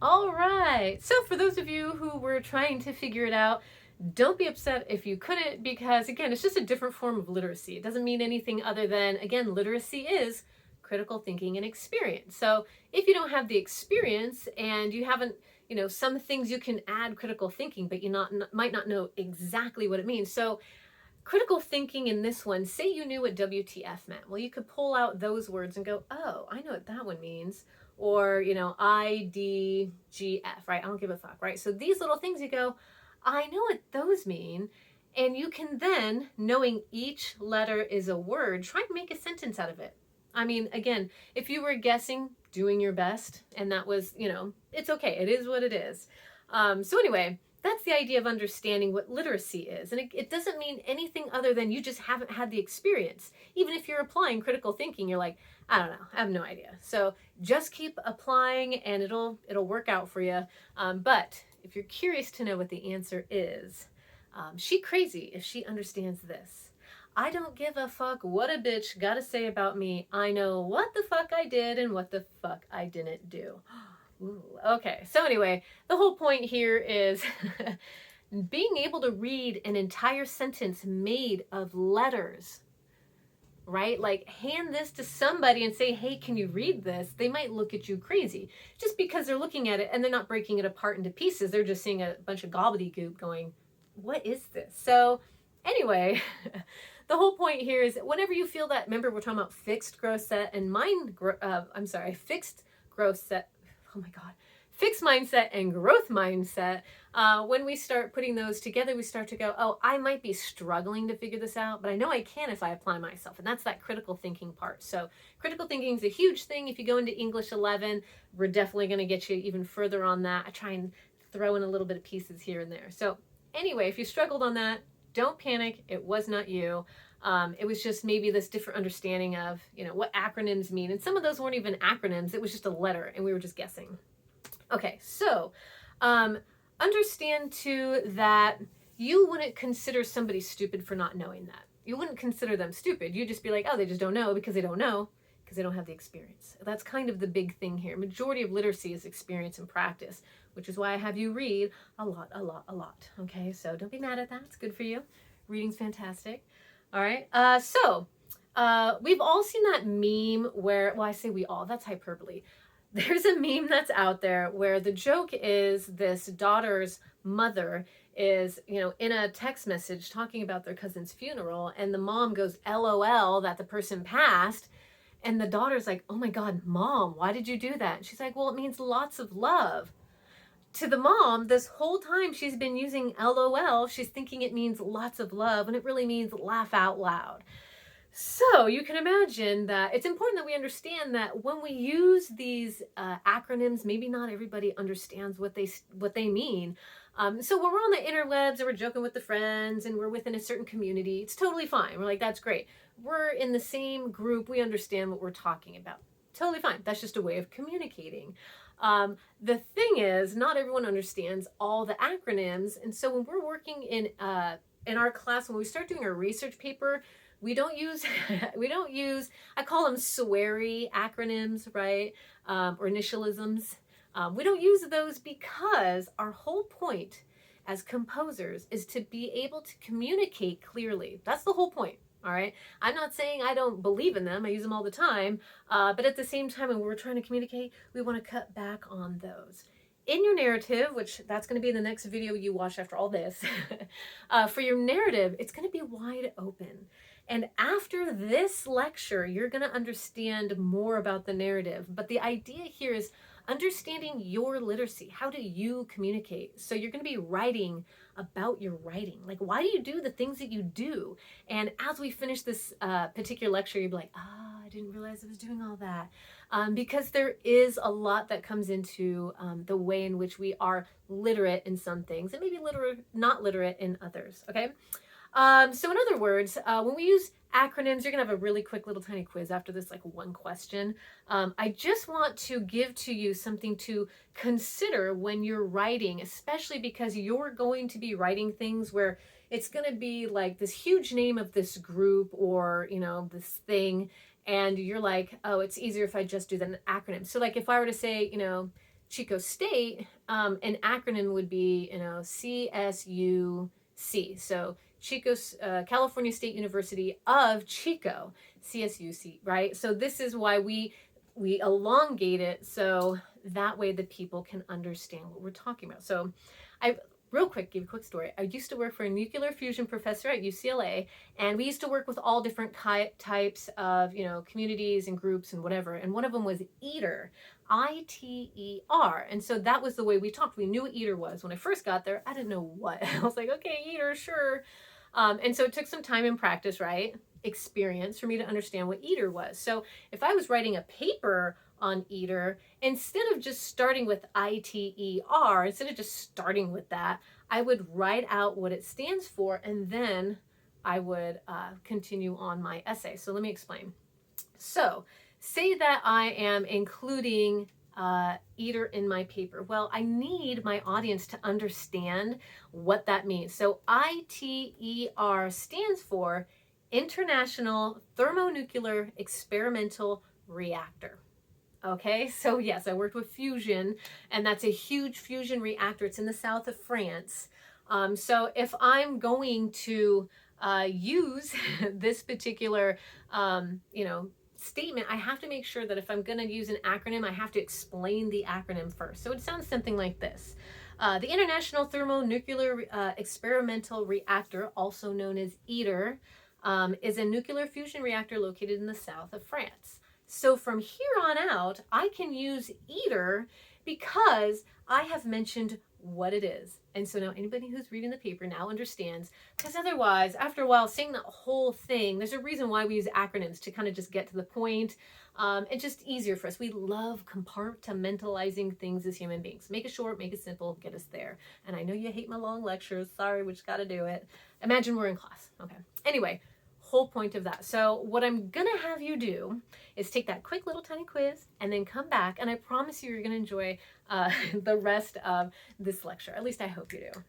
All right. So for those of you who were trying to figure it out, don't be upset if you couldn't, because again, it's just a different form of literacy. It doesn't mean anything other than, again, literacy is critical thinking and experience. So if you don't have the experience and you haven't, some things you can add critical thinking, but you might not know exactly what it means. So critical thinking in this one, say you knew what WTF meant. Well, you could pull out those words and go, oh, I know what that one means. Or, IDGF, right? I don't give a fuck, right? So these little things you go, I know what those mean. And you can then, knowing each letter is a word, try and make a sentence out of it. I mean, again, if you were guessing, doing your best, and that was, it's okay. It is what it is. So anyway, that's the idea of understanding what literacy is. And it doesn't mean anything other than you just haven't had the experience. Even if you're applying critical thinking, you're like, I don't know, I have no idea. So just keep applying and it'll work out for you. But if you're curious to know what the answer is, she crazy if she understands this. I don't give a fuck what a bitch gotta say about me. I know what the fuck I did and what the fuck I didn't do. Ooh, okay, so anyway, the whole point here is being able to read an entire sentence made of letters, right? Like, hand this to somebody and say, hey, can you read this? They might look at you crazy just because they're looking at it and they're not breaking it apart into pieces. They're just seeing a bunch of gobbledygook going, what is this? So anyway, the whole point here is whenever you feel that, remember we're talking about fixed growth set and fixed growth set. Oh my God, fixed mindset and growth mindset. When we start putting those together, we start to go, oh, I might be struggling to figure this out, but I know I can if I apply myself. And that's that critical thinking part. So critical thinking is a huge thing. If you go into English 11, we're definitely going to get you even further on that. I try and throw in a little bit of pieces here and there. So anyway, if you struggled on that, don't panic. It was not you. It was just maybe this different understanding of, what acronyms mean. And some of those weren't even acronyms. It was just a letter and we were just guessing. Okay, so understand too that you wouldn't consider somebody stupid for not knowing that. You wouldn't consider them stupid. You'd just be like, oh, they just don't know because they don't know because they don't have the experience. That's kind of the big thing here. Majority of literacy is experience and practice, which is why I have you read a lot. Okay, so don't be mad at that. It's good for you. Reading's fantastic. All right. We've all seen that meme where, well, I say we all, that's hyperbole. There's a meme that's out there where the joke is this daughter's mother is, in a text message talking about their cousin's funeral, and the mom goes, LOL, that the person passed. And the daughter's like, oh my God, Mom, why did you do that? And she's like, well, it means lots of love. To the mom, this whole time she's been using LOL, she's thinking it means lots of love, when it really means laugh out loud. So you can imagine that it's important that we understand that when we use these acronyms, maybe not everybody understands what they mean. So when we're on the interwebs and we're joking with the friends and we're within a certain community, it's totally fine. We're like, that's great. We're in the same group. We understand what we're talking about. Totally fine. That's just a way of communicating. The thing is, not everyone understands all the acronyms. And so when we're working in our class, when we start doing our research paper, we don't use, I call them sweary acronyms, right? Or initialisms. We don't use those because our whole point as composers is to be able to communicate clearly. That's the whole point. All right. I'm not saying I don't believe in them. I use them all the time. But at the same time, when we're trying to communicate, we want to cut back on those. In your narrative, which that's going to be in the next video you watch after all this, for your narrative, it's going to be wide open. And after this lecture, you're going to understand more about the narrative. But the idea here is understanding your literacy. How do you communicate? So you're going to be writing about your writing. Like, why do you do the things that you do? And as we finish this particular lecture, you'll be like, I didn't realize I was doing all that. Because there is a lot that comes into the way in which we are literate in some things and maybe not literate in others, okay? So in other words, when we use acronyms, you're gonna have a really quick little tiny quiz after this, like one question. I just want to give to you something to consider when you're writing, especially because you're going to be writing things where it's gonna be like this huge name of this group or, this thing. And you're like, oh, it's easier if I just do the acronym. So like if I were to say, Chico State, an acronym would be, CSUC. So California State University of Chico, CSUC, right? So this is why we elongate it so that way the people can understand what we're talking about. So I real quick, give a quick story. I used to work for a nuclear fusion professor at UCLA, and we used to work with all different types of, communities and groups and whatever. And one of them was ITER, ITER. And so that was the way we talked. We knew what ITER was. When I first got there, I didn't know what. I was like, okay, ITER, sure. And so it took some time and practice, right? Experience for me to understand what ITER was. So if I was writing a paper on ITER, instead of just starting with ITER, instead of just starting with that, I would write out what it stands for, and then I would continue on my essay. So let me explain. So say that I am including ITER in my paper. Well, I need my audience to understand what that means. So ITER stands for International Thermonuclear Experimental Reactor. Okay, so yes, I worked with fusion, and that's a huge fusion reactor. It's in the south of France. So if I'm going to use this particular, statement, I have to make sure that if I'm going to use an acronym, I have to explain the acronym first. So it sounds something like this. The International Thermonuclear Experimental Reactor, also known as ITER, is a nuclear fusion reactor located in the south of France. So from here on out, I can use ITER because I have mentioned what it is. And so now anybody who's reading the paper now understands, because otherwise, after a while, saying the whole thing, there's a reason why we use acronyms to kind of just get to the point. It's just easier for us. We love compartmentalizing things as human beings. Make it short, make it simple, get us there. And I know you hate my long lectures. Sorry, we just got to do it. Imagine we're in class. Okay. Anyway, whole point of that. So what I'm gonna have you do is take that quick little tiny quiz and then come back, and I promise you're gonna enjoy the rest of this lecture. At least I hope you do.